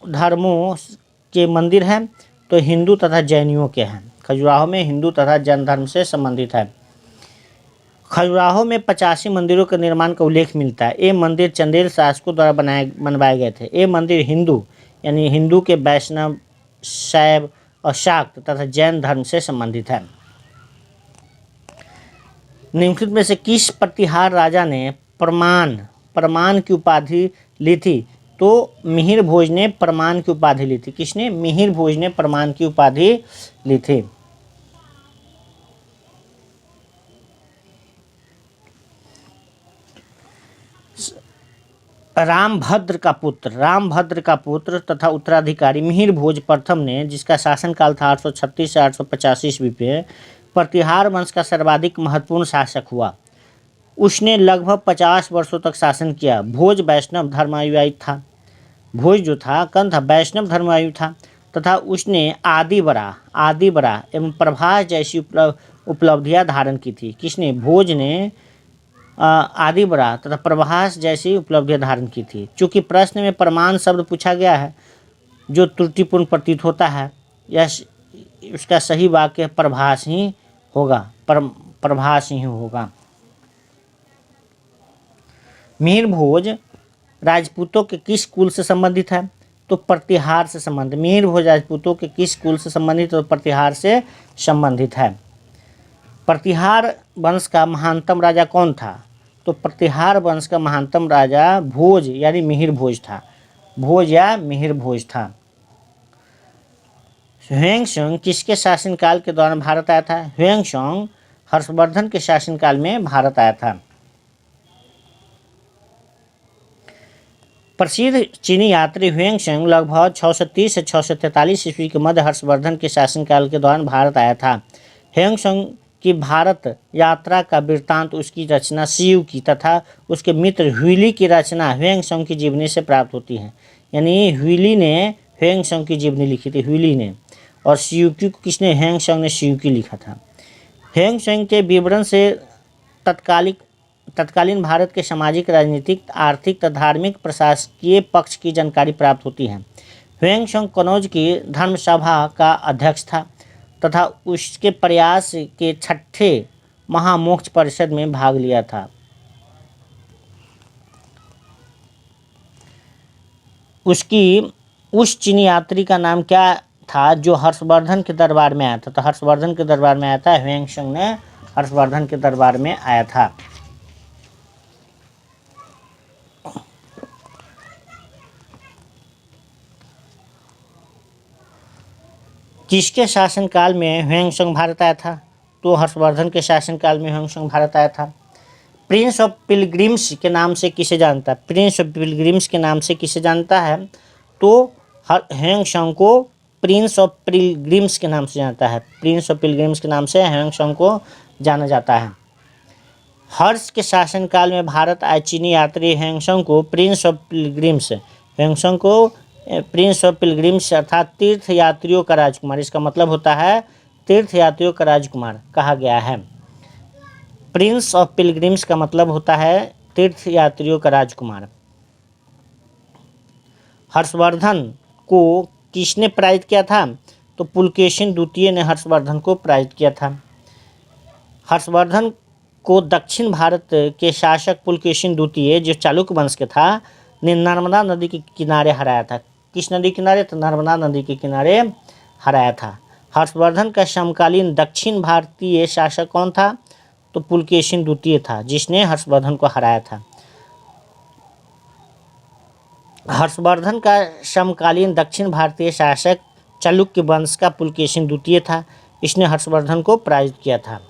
धर्मों के मंदिर हैं? तो हिंदू तथा जैनियों के हैं। खजुराहो में हिंदू तथा जैन धर्म से संबंधित है। खजुराहो में 85 मंदिरों के निर्माण का उल्लेख मिलता है। ये मंदिर चंदेल शासकों द्वारा बनवाए गए थे। ये मंदिर हिंदू यानी हिंदू के वैष्णव, शैव और शाक्त तथा जैन धर्म से संबंधित है। निम्नलिखित में से किस प्रतिहार राजा ने प्रमाण की उपाधि ली थी? तो मिहिर भोज ने प्रमाण की उपाधि ली थी। किसने? मिहिर भोज ने प्रमाण की उपाधि ली थी। रामभद्र का पुत्र तथा उत्तराधिकारी मिहिर भोज प्रथम ने, जिसका शासनकाल था 836 से 885 ईस्वी पे, प्रतिहार वंश का सर्वाधिक महत्वपूर्ण शासक हुआ। उसने लगभग 50 वर्षों तक शासन किया। भोज वैष्णव धर्मानुयायी था। भोज जो था कौन था? वैष्णव धर्मानुयायी था तथा उसने आदिबरा एवं प्रभास जैसी उपलब्धियां धारण की थी। किसने? भोज ने आदिबरा तथा प्रभास जैसी उपलब्धियां धारण की थी। चूँकि प्रश्न में प्रमाण शब्द पूछा गया है जो त्रुटिपूर्ण प्रतीत होता है, यह उसका सही वाक्य प्रभास ही होगा। मिहिर भोज राजपूतों के किस कुल से संबंधित है? तो प्रतिहार से संबंधित। मिहिर भोज राजपूतों के किस कुल से संबंधित? तो प्रतिहार से संबंधित है। प्रतिहार वंश का महानतम राजा कौन था? तो प्रतिहार वंश का महानतम राजा भोज यानी मिहिर भोज था। भोज या मिहिर भोज था। ह्वेंसोंग किसके शासनकाल के दौरान भारत आया था? ह्वेंसोंग हर्षवर्धन के शासनकाल में भारत आया था। प्रसिद्ध चीनी यात्री ह्वेंसोंग लगभग 630 से 643 ईस्वी के मध्य हर्षवर्धन के शासनकाल के दौरान भारत आया था। ह्वेंसोंग की भारत यात्रा का वृत्तांत उसकी रचना शिव की तथा उसके मित्र ह्वीली की रचना ह्वेंसोंग की जीवनी से प्राप्त होती है। यानी ह्वीली ने ह्वेंसोंग की जीवनी लिखी थी, ह्वीली ने, और शिवकी को किसने? ह्वेंसोंग ने शिवकी लिखा था। ह्वेंसोंग के विवरण से तत्कालीन भारत के सामाजिक, राजनीतिक, आर्थिक तथा धार्मिक प्रशासकीय पक्ष की जानकारी प्राप्त होती है। ह्वेंसोंग कनौज की धर्मसभा का अध्यक्ष था तथा उसके प्रयास के छठे महामोक्ष परिषद में भाग लिया था। उस चीनी यात्री का नाम क्या था जो हर्षवर्धन के दरबार में आया था? तो हर्षवर्धन के दरबार में आया था, ह्वेंसोंग ने हर्षवर्धन के दरबार में आया था। किसके शासनकाल में ह्वेंसोंग भारत आया था? तो हर्षवर्धन के शासनकाल में ह्वेंसोंग भारत आया था। प्रिंस ऑफ पिलग्रिम्स के नाम से किसे जानता है? प्रिंस ऑफ पिलग्रिम्स के नाम से किसे जानता है? तो ह्वेंसोंग को प्रिंस ऑफ पिलग्रिम्स के नाम से जानता है। प्रिंस ऑफ पिलग्रिम्स के नाम से ह्वेंसोंग को जाना जाता है। हर्ष के शासनकाल में भारत आए चीनी यात्री ह्वेंसोंग को प्रिंस ऑफ पिलग्रिम्स अर्थात तीर्थ यात्रियों का राजकुमार, इसका मतलब होता है तीर्थ यात्रियों का राजकुमार कहा गया है। प्रिंस ऑफ पिलग्रिम्स का मतलब होता है तीर्थ यात्रियों का राजकुमार। हर्षवर्धन को किसने पराजित किया था? तो पुलकेशिन द्वितीय ने हर्षवर्धन को पराजित किया था। हर्षवर्धन को दक्षिण भारत के शासक पुलकेशिन द्वितीय, जो चालुक्य वंश के था, ने नर्मदा नदी के किनारे हराया था। किस नदी के किनारे? तो नर्मदा नदी के किनारे हराया था। हर्षवर्धन का समकालीन दक्षिण भारतीय शासक कौन था? तो पुलकेशिन द्वितीय था, जिसने हर्षवर्धन को हराया था। हर्षवर्धन का समकालीन दक्षिण भारतीय शासक चालुक्य वंश का पुलकेशिन द्वितीय था, इसने हर्षवर्धन को पराजित किया था।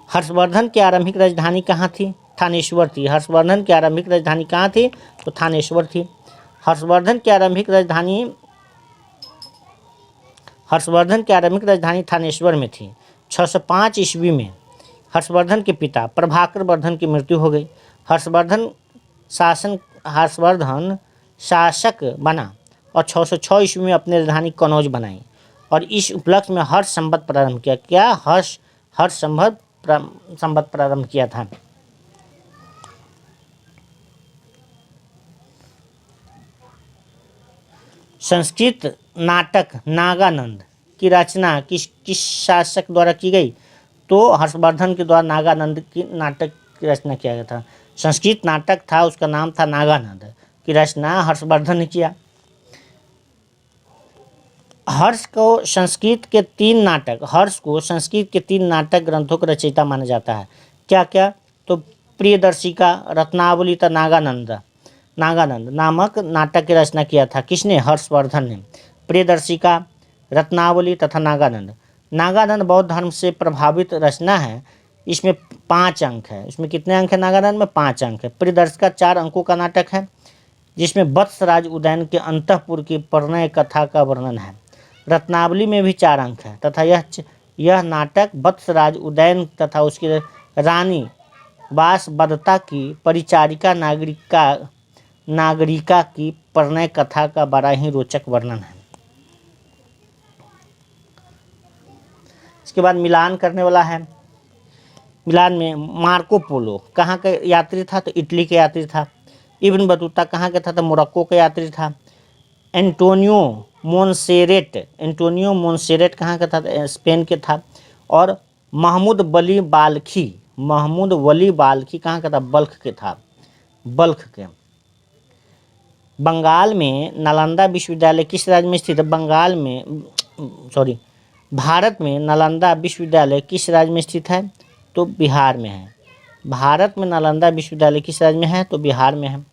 हर्षवर्धन की आरंभिक राजधानी कहाँ थी? थानेश्वर थी। हर्षवर्धन की आरंभिक राजधानी कहाँ थी? तो थानेश्वर थी। हर्षवर्धन की आरंभिक राजधानी थानेश्वर में थी। 605 ईस्वी में हर्षवर्धन के पिता प्रभाकर वर्धन की मृत्यु हो गई। हर्षवर्धन शासक बना और 606 ईस्वी में अपनी राजधानी कनौज बनाई और इस उपलक्ष्य में हर्ष संवत प्रारंभ किया। क्या? हर्ष संवत प्रारंभ किया था। संस्कृत नाटक नागानंद की रचना किस शासक द्वारा की गई? तो हर्षवर्धन के द्वारा नागानंद की नाटक की रचना किया गया था। संस्कृत नाटक था, उसका नाम था नागानंद, की रचना हर्षवर्धन ने किया। हर्ष को संस्कृत के 3 नाटक ग्रंथों का रचयिता माना जाता है। क्या क्या? तो प्रियदर्शिका, रत्नावली तथा नागानंद नामक नाटक की रचना किया था। किसने? हर्षवर्धन ने। प्रियदर्शिका, रत्नावली तथा नागानंद बौद्ध धर्म से प्रभावित रचना है। इसमें 5 अंक है। इसमें कितने अंक है? नागानंद में 5 अंक है। प्रियदर्शिका 4 अंकों का नाटक है, जिसमें वत्सराज उदयन के अंतःपुर की प्रणय कथा का वर्णन है। रत्नावली में भी 4 अंक है तथा यह नाटक वत्सराज उदयन तथा उसकी रानी वासवदत्ता की परिचारिका नागरिका की प्रणय कथा का बड़ा ही रोचक वर्णन है। इसके बाद मिलान करने वाला है। मिलान में मार्को पोलो कहाँ का यात्री था? तो इटली के यात्री था। इब्न बतूता कहाँ का था? तो मोरक्को का यात्री था। एंटोनियो मोन्सेरेट कहाँ का था? तो स्पेन के था। और महमूद वली बाल्खी कहाँ का था? बल्ख के था। बल्ख के। बंगाल में नालंदा विश्वविद्यालय किस राज्य में स्थित है? भारत में नालंदा विश्वविद्यालय किस राज्य में स्थित है? तो बिहार में है। भारत में नालंदा विश्वविद्यालय किस राज्य में है? तो बिहार में है।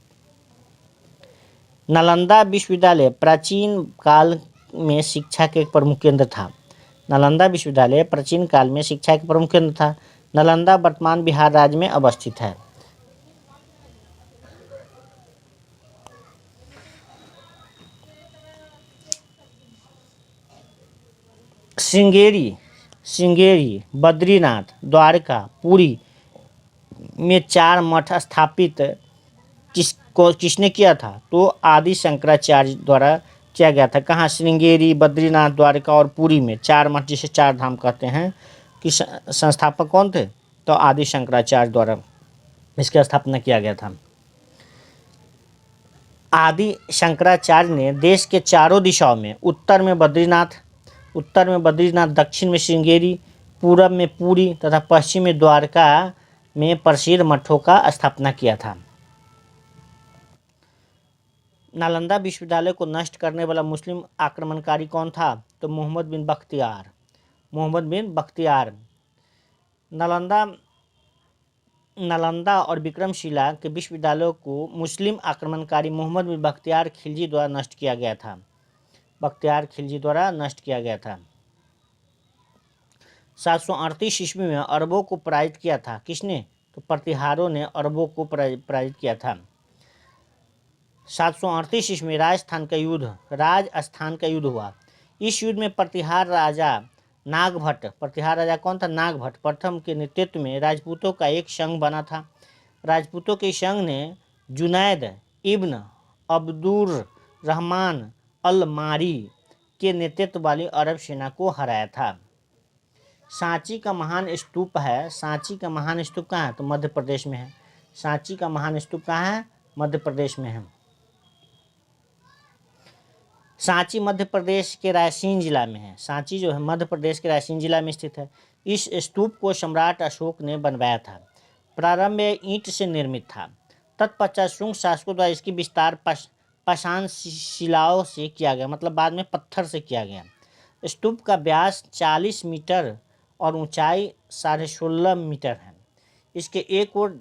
नालंदा विश्वविद्यालय प्राचीन काल में शिक्षा के एक प्रमुख केंद्र था। नालंदा विश्वविद्यालय प्राचीन काल में शिक्षा के प्रमुख केंद्र था। नालंदा वर्तमान बिहार राज्य में अवस्थित है। श्रृंगेरी, बद्रीनाथ, द्वारका, पुरी में 4 मठ स्थापित किसने किया था? तो आदि शंकराचार्य द्वारा किया गया था। कहाँ? श्रृंगेरी, बद्रीनाथ, द्वारका और पुरी में 4 मठ, जिसे 4 धाम कहते हैं, कि संस्थापक कौन थे? तो आदि शंकराचार्य द्वारा इसकी स्थापना किया गया था। आदि शंकराचार्य ने देश के चारों दिशाओं में उत्तर में बद्रीनाथ, दक्षिण में श्रृंगेरी, पूरब में पुरी तथा पश्चिम में द्वारका में प्रसिद्ध मठों का स्थापना किया था। नालंदा विश्वविद्यालय को नष्ट करने वाला मुस्लिम आक्रमणकारी कौन था? तो मोहम्मद बिन बख्तियार। नालंदा और विक्रमशिला के विश्वविद्यालयों को मुस्लिम आक्रमणकारी मोहम्मद बिन बख्तियार खिलजी द्वारा नष्ट किया गया था। 738 ईस्वी में अरबों को पराजित किया था। किसने? तो प्रतिहारों ने अरबों को पराजित किया था। 738 ईस्वी में राजस्थान का युद्ध हुआ। इस युद्ध में प्रतिहार राजा कौन था? नागभट्ट प्रथम के नेतृत्व में राजपूतों का एक संघ बना था। राजपूतों के संघ ने जुनैद इब्न अब्दुर रहमान अल मारी के नेतृत्व वाली अरब सेना को हराया था। सांची का महान स्तूप कहाँ है? तो मध्य प्रदेश में है। सांची का महान स्तूप कहाँ है? मध्य प्रदेश में है। सांची मध्य प्रदेश के रायसेन जिला में है। सांची जो है मध्य प्रदेश के रायसेन जिला में स्थित है। इस स्तूप को सम्राट अशोक ने बनवाया था। प्रारंभ में ईंट से निर्मित था। तत्पश्चात शुंग शासकों द्वारा इसकी विस्तार पाषाण शिलाओं से किया गया, मतलब बाद में पत्थर से किया गया। स्तूप का व्यास 40 मीटर और ऊंचाई 16.5 मीटर है। इसके एक ओर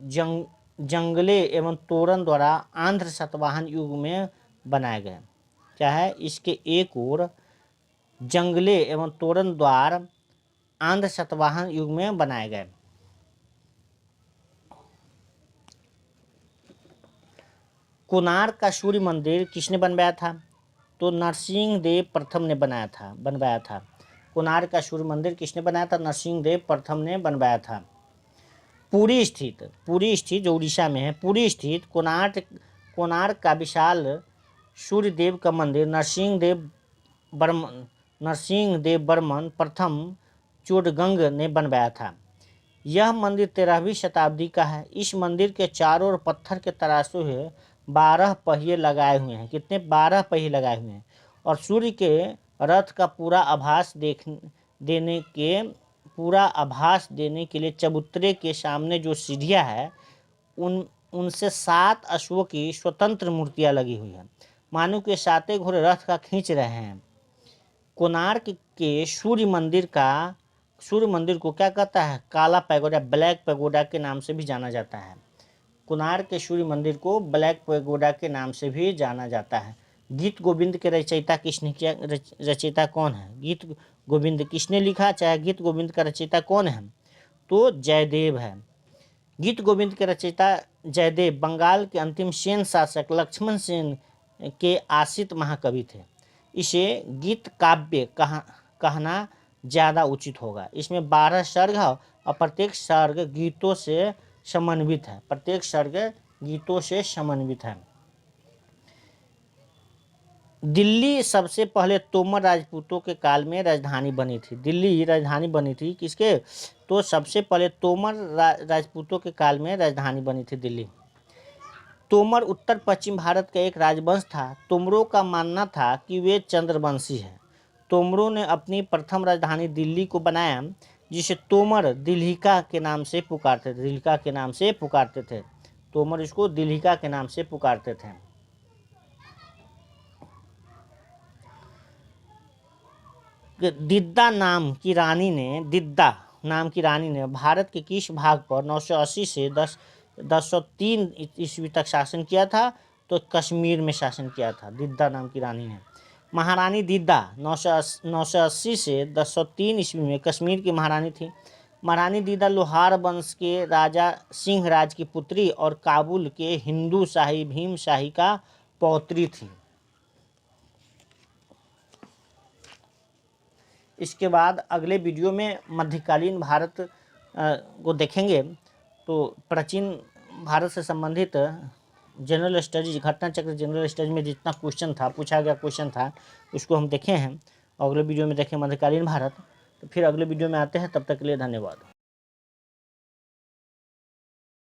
जंगले एवं तोरण द्वारा आंध्र सातवाहन युग में बनाया गया। क्या है? इसके एक ओर जंगले एवं तोरण द्वार आंध्र सातवाहन युग में बनाए गए। कोणार्क का सूर्य मंदिर किसने बनवाया था? तो नरसिंहदेव प्रथम ने बनवाया था। कोणार्क का सूर्य मंदिर किसने बनाया था? नरसिंहदेव प्रथम ने बनवाया था। पुरी स्थित जो उड़ीसा में है, पुरी स्थित कोणार्क का विशाल सूर्यदेव का मंदिर नरसिंहदेव बर्मन प्रथम चोडगंग ने बनवाया था। यह मंदिर 13वीं शताब्दी का है। इस मंदिर के चारों ओर पत्थर के तराशे हुए 12 पहिए लगाए हुए हैं। कितने? 12 पहिए लगाए हुए हैं। और सूर्य के रथ का पूरा आभास देने के लिए चबूतरे के सामने जो सीढ़ियाँ है उनसे 7 अश्वों की स्वतंत्र मूर्तियाँ लगी हुई हैं, मानो कि 7 घोड़े रथ का खींच रहे हैं। कोणार्क के सूर्य मंदिर को क्या कहता है? काला पैगोडा, ब्लैक पैगोडा के नाम से भी जाना जाता है। कोणार्क के सूर्य मंदिर को ब्लैक पैगोडा के नाम से भी जाना जाता है। गीत गोविंद के रचयिता किसने किया? रचयिता कौन है? गीत गोविंद किसने लिखा? चाहे गीत गोविंद का रचयिता कौन है? तो जयदेव है। गीत गोविंद के रचयिता जयदेव बंगाल के अंतिम सेन शासक लक्ष्मण सेन के आश्रित महाकवि थे। इसे गीत काव्य कहना ज़्यादा उचित होगा। इसमें 12 सर्ग है और प्रत्येक सर्ग गीतों से समन्वित है। दिल्ली सबसे पहले तोमर राजपूतों के काल में राजधानी बनी थी। किसके? तो सबसे पहले तोमर राजपूतों के काल में राजधानी बनी थी दिल्ली। तोमर उत्तर पश्चिम भारत का एक राजवंश था। तोमरों का मानना था कि वे चंद्रवंशी हैं। तोमरों ने अपनी प्रथम राजधानी दिल्ली को बनाया, जिसे तोमर दिल्हिका के नाम से पुकारते थे। तोमर इसको दिल्हिका के नाम से पुकारते थे। दिद्दा नाम की रानी ने भारत के किस भाग पर 980 से 1003 ईस्वी तक शासन किया था? तो कश्मीर में शासन किया था दिद्दा नाम की रानी ने। महारानी दीदा 980 से 1003 ईस्वी में कश्मीर की महारानी थी। महारानी दीदा लोहार वंश के राजा सिंहराज की पुत्री और काबुल के हिंदू शाही भीम शाही का पौत्री थी। इसके बाद अगले वीडियो में मध्यकालीन भारत को देखेंगे। तो प्राचीन भारत से संबंधित जनरल स्टडीज, घटना चक्र जनरल स्टडीज में जितना क्वेश्चन था, पूछा गया क्वेश्चन था, उसको हम देखे हैं। अगले वीडियो में देखें मध्यकालीन भारत। तो फिर अगले वीडियो में आते हैं, तब तक के लिए धन्यवाद।